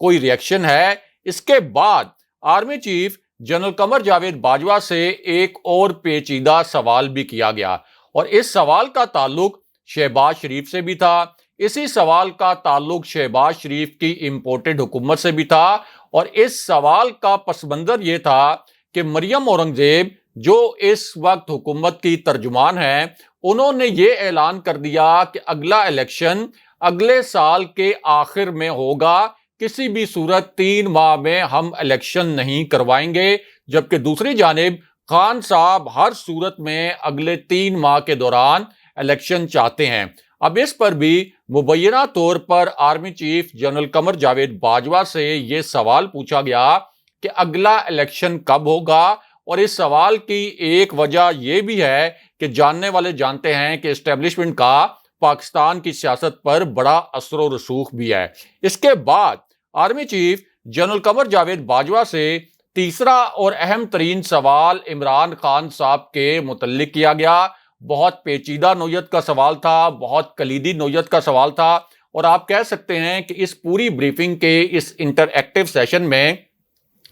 کوئی ریئیکشن ہے؟ اس کے بعد army chief general Qamar Javed Bajwa سے ایک اور پیچیدہ سوال بھی کیا گیا، اور اس سوال کا تعلق شہباز شریف سے بھی تھا۔ اسی سوال کا تعلق شہباز شریف کی امپورٹڈ حکومت سے بھی تھا، اور اس سوال کا پس منظر یہ تھا کہ مریم اورنگزیب جو اس وقت حکومت کی ترجمان ہیں، انہوں نے یہ اعلان کر دیا کہ اگلا الیکشن اگلے سال کے آخر میں ہوگا، کسی بھی صورت 3 ماہ میں ہم الیکشن نہیں کروائیں گے، جبکہ دوسری جانب خان صاحب ہر صورت میں اگلے 3 ماہ کے دوران الیکشن چاہتے ہیں۔ اب اس پر بھی مبینہ طور پر army chief general Qamar Javed Bajwa سے یہ سوال پوچھا گیا کہ اگلا الیکشن کب ہوگا، اور اس سوال کی ایک وجہ یہ بھی ہے کہ جاننے والے جانتے ہیں کہ اسٹیبلشمنٹ کا پاکستان کی سیاست پر بڑا اثر و رسوخ بھی ہے۔ اس کے بعد army chief general Qamar Javed Bajwa سے تیسرا اور اہم ترین سوال عمران خان صاحب کے متعلق کیا گیا۔ بہت پیچیدہ نوعیت کا سوال تھا، بہت کلیدی نوعیت کا سوال تھا، اور آپ کہہ سکتے ہیں کہ اس پوری بریفنگ کے اس انٹر ایکٹیو سیشن میں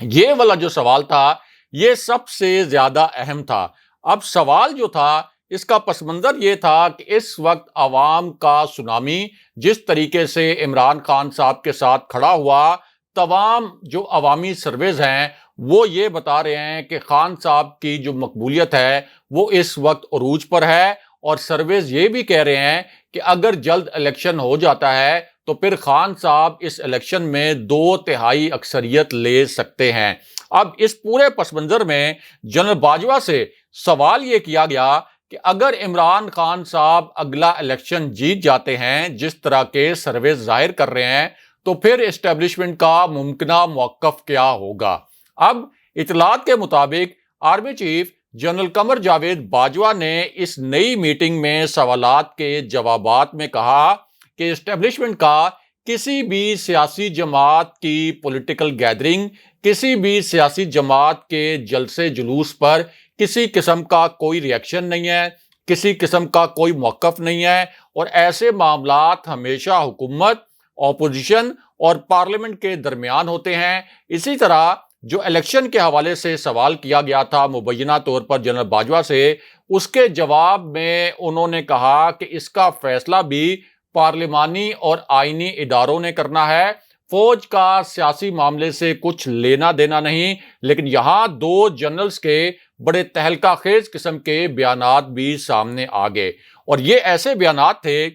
یہ والا جو سوال تھا یہ سب سے زیادہ اہم تھا۔ اب سوال جو تھا اس کا پس منظر یہ تھا کہ اس وقت عوام کا سونامی جس طریقے سے عمران خان صاحب کے ساتھ کھڑا ہوا، تمام جو عوامی سرویز ہیں وہ یہ بتا رہے ہیں کہ خان صاحب کی جو مقبولیت ہے وہ اس وقت عروج پر ہے، اور سرویز یہ بھی کہہ رہے ہیں کہ اگر جلد الیکشن ہو جاتا ہے تو پھر خان صاحب اس الیکشن میں 2/3 اکثریت لے سکتے ہیں۔ اب اس پورے پس منظر میں جنرل باجوہ سے سوال یہ کیا گیا کہ اگر عمران خان صاحب اگلا الیکشن جیت جاتے ہیں جس طرح کے سرویز ظاہر کر رہے ہیں، تو پھر اسٹیبلشمنٹ کا ممکنہ موقف کیا ہوگا؟ اب اطلاعات کے مطابق army chief general Qamar Javed Bajwa نے اس نئی میٹنگ میں سوالات کے جوابات میں کہا کہ اسٹیبلشمنٹ کا کسی بھی سیاسی جماعت کی پولیٹیکل گیدرنگ، کسی بھی سیاسی جماعت کے جلسے جلوس پر کسی قسم کا کوئی ریئیکشن نہیں ہے، کسی قسم کا کوئی موقف نہیں ہے، اور ایسے معاملات ہمیشہ حکومت، اپوزیشن اور پارلیمنٹ کے درمیان ہوتے ہیں۔ اسی طرح جو الیکشن کے حوالے سے سوال کیا گیا تھا مبینہ طور پر جنرل باجوہ سے، اس کے جواب میں انہوں نے کہا کہ اس کا فیصلہ بھی پارلیمانی اور آئینی اداروں نے کرنا ہے، فوج کا سیاسی معاملے سے کچھ لینا دینا نہیں۔ لیکن یہاں 2 جنرلز کے بڑے تہلکہ خیز قسم کے بیانات بھی سامنے آ گئے، اور یہ ایسے بیانات تھے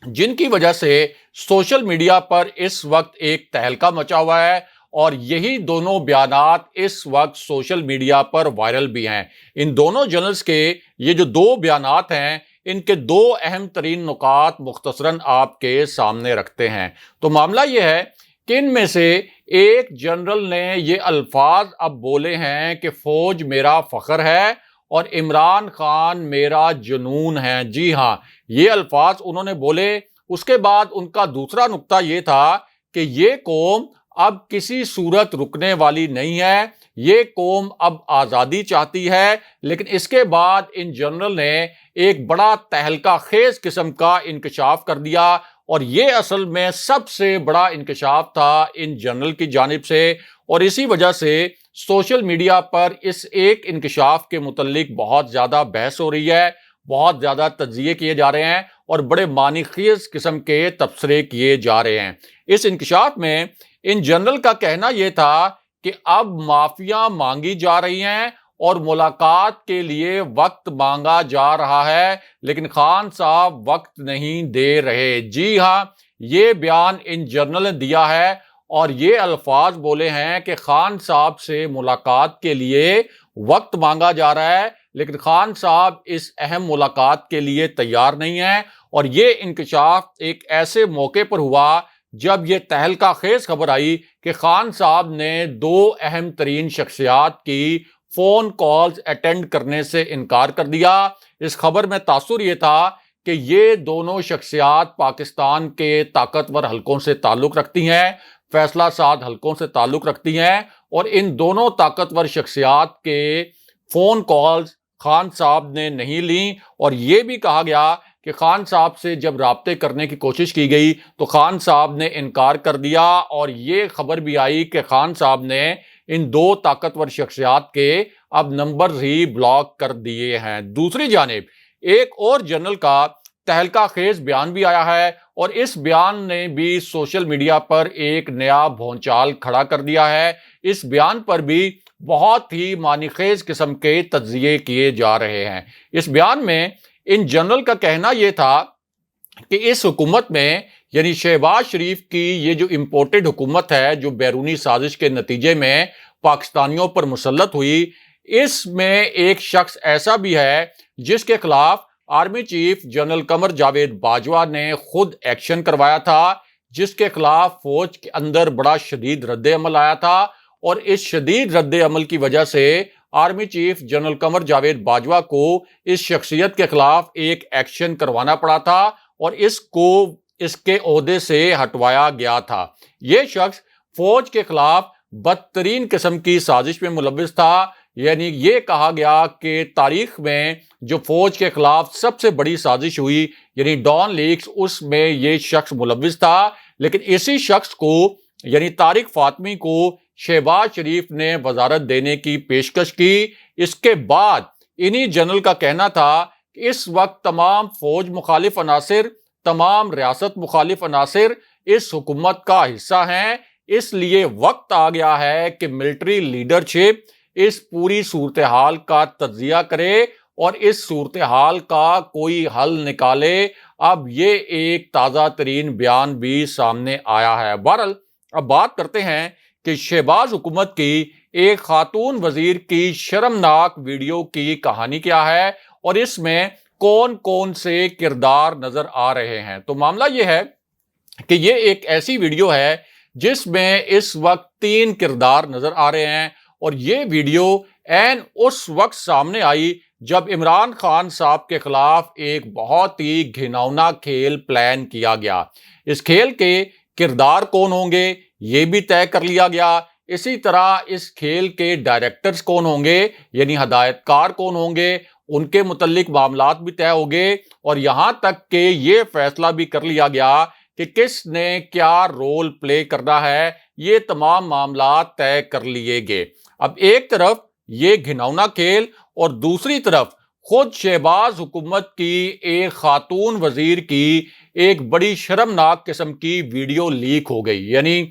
جن کی وجہ سے سوشل میڈیا پر اس وقت ایک تہلکہ مچا ہوا ہے، اور یہی دونوں بیانات اس وقت سوشل میڈیا پر وائرل بھی ہیں۔ ان دونوں جنرلز کے یہ جو 2 بیانات ہیں، ان کے 2 اہم ترین نکات مختصراً آپ کے سامنے رکھتے ہیں۔ تو معاملہ یہ ہے کہ ان میں سے ایک جنرل نے یہ الفاظ اب بولے ہیں کہ فوج میرا فخر ہے اور عمران خان میرا جنون ہے۔ جی ہاں، یہ الفاظ انہوں نے بولے۔ اس کے بعد ان کا دوسرا نقطہ یہ تھا کہ یہ قوم اب کسی صورت رکنے والی نہیں ہے، یہ قوم اب آزادی چاہتی ہے۔ لیکن اس کے بعد ان جنرل نے ایک بڑا تہلکہ خیز قسم کا انکشاف کر دیا، اور یہ اصل میں سب سے بڑا انکشاف تھا ان جنرل کی جانب سے، اور اسی وجہ سے سوشل میڈیا پر اس ایک انکشاف کے متعلق بہت زیادہ بحث ہو رہی ہے، بہت زیادہ تجزیے کیے جا رہے ہیں، اور بڑے معنی خیز قسم کے تبصرے کیے جا رہے ہیں۔ اس انکشاف میں ان جنرل کا کہنا یہ تھا کہ اب معافیاں مانگی جا رہی ہیں اور ملاقات کے لیے وقت مانگا جا رہا ہے، لیکن خان صاحب وقت نہیں دے رہے۔ جی ہاں، یہ بیان ان جنرل نے دیا ہے، اور یہ الفاظ بولے ہیں کہ خان صاحب سے ملاقات کے لیے وقت مانگا جا رہا ہے، لیکن خان صاحب اس اہم ملاقات کے لیے تیار نہیں ہیں۔ اور یہ انکشاف ایک ایسے موقع پر ہوا جب یہ تہلکہ خیز خبر آئی کہ خان صاحب نے 2 اہم ترین شخصیات کی فون کالز اٹینڈ کرنے سے انکار کر دیا۔ اس خبر میں تاثر یہ تھا کہ یہ دونوں شخصیات پاکستان کے طاقتور حلقوں سے تعلق رکھتی ہیں، فیصلہ ساز حلقوں سے تعلق رکھتی ہیں، اور ان دونوں طاقتور شخصیات کے فون کالز خان صاحب نے نہیں لیں، اور یہ بھی کہا گیا کہ خان صاحب سے جب رابطے کرنے کی کوشش کی گئی تو خان صاحب نے انکار کر دیا، اور یہ خبر بھی آئی کہ خان صاحب نے ان دو طاقتور شخصیات کے اب نمبرز ہی بلاک کر دیے ہیں۔ دوسری جانب ایک اور جنرل کا تہلکہ خیز بیان بھی آیا ہے، اور اس بیان نے بھی سوشل میڈیا پر ایک نیا بھونچال کھڑا کر دیا ہے۔ اس بیان پر بھی بہت ہی معنی خیز قسم کے تجزیے کیے جا رہے ہیں۔ اس بیان میں ان جنرل کا کہنا یہ تھا کہ اس حکومت میں یعنی شہباز شریف کی یہ جو امپورٹڈ حکومت ہے، جو بیرونی سازش کے نتیجے میں پاکستانیوں پر مسلط ہوئی، اس میں ایک شخص ایسا بھی ہے جس کے خلاف army chief general Qamar Javed Bajwa نے خود ایکشن کروایا تھا، جس کے خلاف فوج کے اندر بڑا شدید رد عمل آیا تھا، اور اس شدید رد عمل کی وجہ سے army chief general Qamar Javed Bajwa کو اس شخصیت کے خلاف ایک ایکشن کروانا پڑا تھا، اور اس کو اس کے عہدے سے ہٹوایا گیا تھا۔ یہ شخص فوج کے خلاف بدترین قسم کی سازش میں ملوث تھا، یعنی یہ کہا گیا کہ تاریخ میں جو فوج کے خلاف سب سے بڑی سازش ہوئی یعنی ڈان لیکس، اس میں یہ شخص ملوث تھا، لیکن اسی شخص کو یعنی طارق فاطمی کو شہباز شریف نے وزارت دینے کی پیشکش کی۔ اس کے بعد انہی جنرل کا کہنا تھا کہ اس وقت تمام فوج مخالف عناصر، تمام ریاست مخالف عناصر اس حکومت کا حصہ ہیں، اس لیے وقت آ گیا ہے کہ ملٹری لیڈرشپ اس پوری صورتحال کا تجزیہ کرے اور اس صورتحال کا کوئی حل نکالے۔ اب یہ ایک تازہ ترین بیان بھی سامنے آیا ہے۔ بہرحال اب بات کرتے ہیں کہ شہباز حکومت کی ایک خاتون وزیر کی شرمناک ویڈیو کی کہانی کیا ہے، اور اس میں کون کون سے کردار نظر آ رہے ہیں۔ تو معاملہ یہ ہے کہ یہ ایک ایسی ویڈیو ہے جس میں اس وقت 3 کردار نظر آ رہے ہیں، اور یہ ویڈیو عین اس وقت سامنے آئی جب عمران خان صاحب کے خلاف ایک بہت ہی گھناؤنا کھیل پلان کیا گیا۔ اس کھیل کے کردار کون ہوں گے یہ بھی طے کر لیا گیا، اسی طرح اس کھیل کے ڈائریکٹرز کون ہوں گے یعنی ہدایت کار کون ہوں گے، ان کے متعلق معاملات بھی طے ہو گئے، اور یہاں تک کہ یہ فیصلہ بھی کر لیا گیا کہ کس نے کیا رول پلے کرنا ہے، یہ تمام معاملات طے کر لیے گئے۔ اب ایک طرف یہ گھناؤنا کھیل اور دوسری طرف خود شہباز حکومت کی ایک خاتون وزیر کی ایک بڑی شرمناک قسم کی ویڈیو لیک ہو گئی۔ یعنی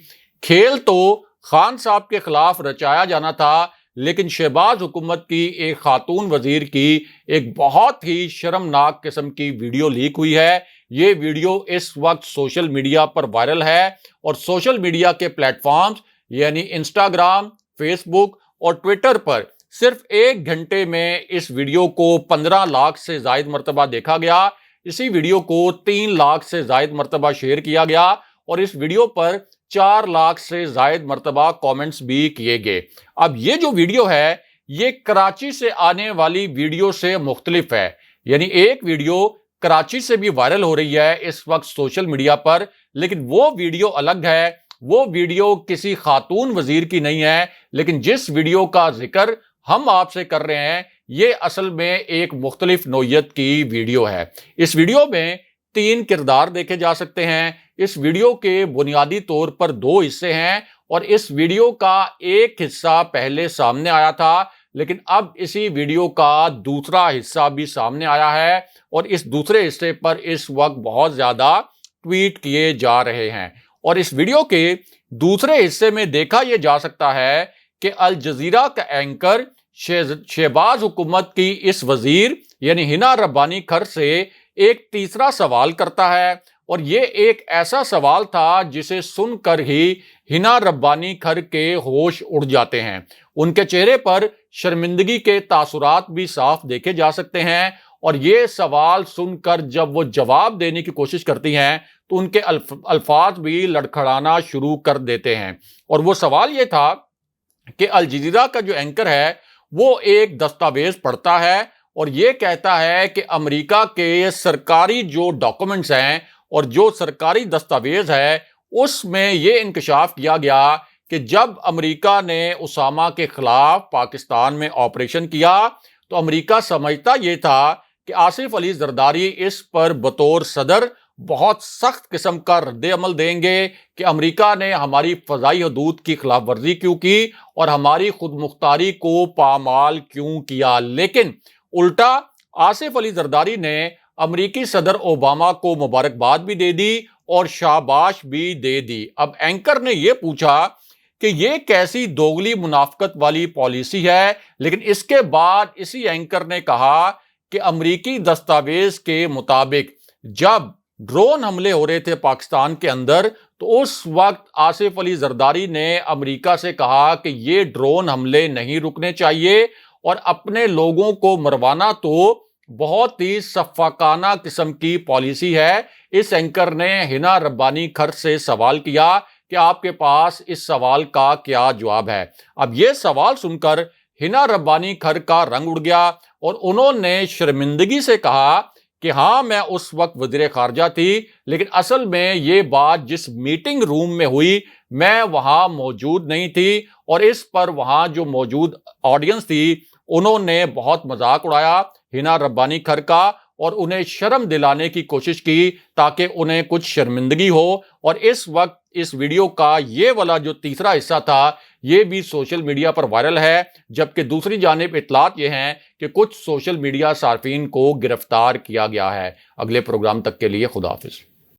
کھیل تو خان صاحب کے خلاف رچایا جانا تھا، لیکن شہباز حکومت کی ایک خاتون وزیر کی ایک بہت ہی شرمناک قسم کی ویڈیو لیک ہوئی ہے۔ یہ ویڈیو اس وقت سوشل میڈیا پر وائرل ہے، اور سوشل میڈیا کے پلیٹ فارمز یعنی انسٹاگرام، فیس بک اور ٹویٹر پر صرف 1 گھنٹے میں اس ویڈیو کو 15 لاکھ سے زائد مرتبہ دیکھا گیا۔ اسی ویڈیو کو 3 لاکھ سے زائد مرتبہ شیئر کیا گیا، اور اس ویڈیو پر 4 لاکھ سے زائد مرتبہ کامنٹس بھی کیے گئے۔ اب یہ جو ویڈیو ہے یہ کراچی سے آنے والی ویڈیو سے مختلف ہے، یعنی ایک ویڈیو کراچی سے بھی وائرل ہو رہی ہے اس وقت سوشل میڈیا پر، لیکن وہ ویڈیو الگ ہے۔ وہ ویڈیو کسی خاتون وزیر کی نہیں ہے، لیکن جس ویڈیو کا ذکر ہم آپ سے کر رہے ہیں یہ اصل میں ایک مختلف نوعیت کی ویڈیو ہے۔ اس ویڈیو میں 3 کردار دیکھے جا سکتے ہیں۔ اس ویڈیو کے بنیادی طور پر 2 حصے ہیں، اور اس ویڈیو کا ایک حصہ پہلے سامنے آیا تھا، لیکن اب اسی ویڈیو کا دوسرا حصہ بھی سامنے آیا ہے، اور اس دوسرے حصے پر اس وقت بہت زیادہ ٹویٹ کیے جا رہے ہیں۔ اور اس ویڈیو کے دوسرے حصے میں دیکھا یہ جا سکتا ہے کہ الجزیرہ کا اینکر شہباز حکومت کی اس وزیر یعنی ہنا ربانی کھر سے ایک تیسرا سوال کرتا ہے، اور یہ ایک ایسا سوال تھا جسے سن کر ہی ہنا ربانی کھر کے ہوش اڑ جاتے ہیں۔ ان کے چہرے پر شرمندگی کے تاثرات بھی صاف دیکھے جا سکتے ہیں، اور یہ سوال سن کر جب وہ جواب دینے کی کوشش کرتی ہیں تو ان کے الفاظ بھی لڑکھڑانا شروع کر دیتے ہیں۔ اور وہ سوال یہ تھا کہ الجزیرہ کا جو اینکر ہے وہ ایک دستاویز پڑھتا ہے اور یہ کہتا ہے کہ امریکہ کے سرکاری جو ڈاکومنٹس ہیں اور جو سرکاری دستاویز ہے اس میں یہ انکشاف کیا گیا کہ جب امریکہ نے اسامہ کے خلاف پاکستان میں آپریشن کیا تو امریکہ سمجھتا یہ تھا کہ آصف علی زرداری اس پر بطور صدر بہت سخت قسم کا رد عمل دیں گے کہ امریکہ نے ہماری فضائی حدود کی خلاف ورزی کیوں کی اور ہماری خود مختاری کو پامال کیوں کیا۔ لیکن الٹا آصف علی زرداری نے امریکی صدر اوباما کو مبارکباد بھی دے دی اور شاباش بھی دے دی۔ اب اینکر نے یہ پوچھا کہ یہ کیسی دوگلی منافقت والی پالیسی ہے، لیکن اس کے بعد اسی اینکر نے کہا کہ امریکی دستاویز کے مطابق جب ڈرون حملے ہو رہے تھے پاکستان کے اندر تو اس وقت آصف علی زرداری نے امریکہ سے کہا کہ یہ ڈرون حملے نہیں رکنے چاہیے اور اپنے لوگوں کو مروانا تو بہت ہی سفاکانہ قسم کی پالیسی ہے۔ اس اینکر نے ہنا ربانی کھر سے سوال کیا کہ آپ کے پاس اس سوال کا کیا جواب ہے۔ اب یہ سوال سن کر ہنا ربانی کھر کا رنگ اڑ گیا اور انہوں نے شرمندگی سے کہا کہ ہاں میں اس وقت وزیر خارجہ تھی، لیکن اصل میں یہ بات جس میٹنگ روم میں ہوئی میں وہاں موجود نہیں تھی، اور اس پر وہاں جو موجود آڈینس تھی انہوں نے بہت مذاق اڑایا ہنا ربانی کھر کا اور انہیں شرم دلانے کی کوشش کی تاکہ انہیں کچھ شرمندگی ہو۔ اور اس وقت اس ویڈیو کا یہ والا جو تیسرا حصہ تھا یہ بھی سوشل میڈیا پر وائرل ہے، جبکہ دوسری جانب اطلاعات یہ ہیں کہ کچھ سوشل میڈیا صارفین کو گرفتار کیا گیا ہے۔ اگلے پروگرام تک کے لیے خدا حافظ۔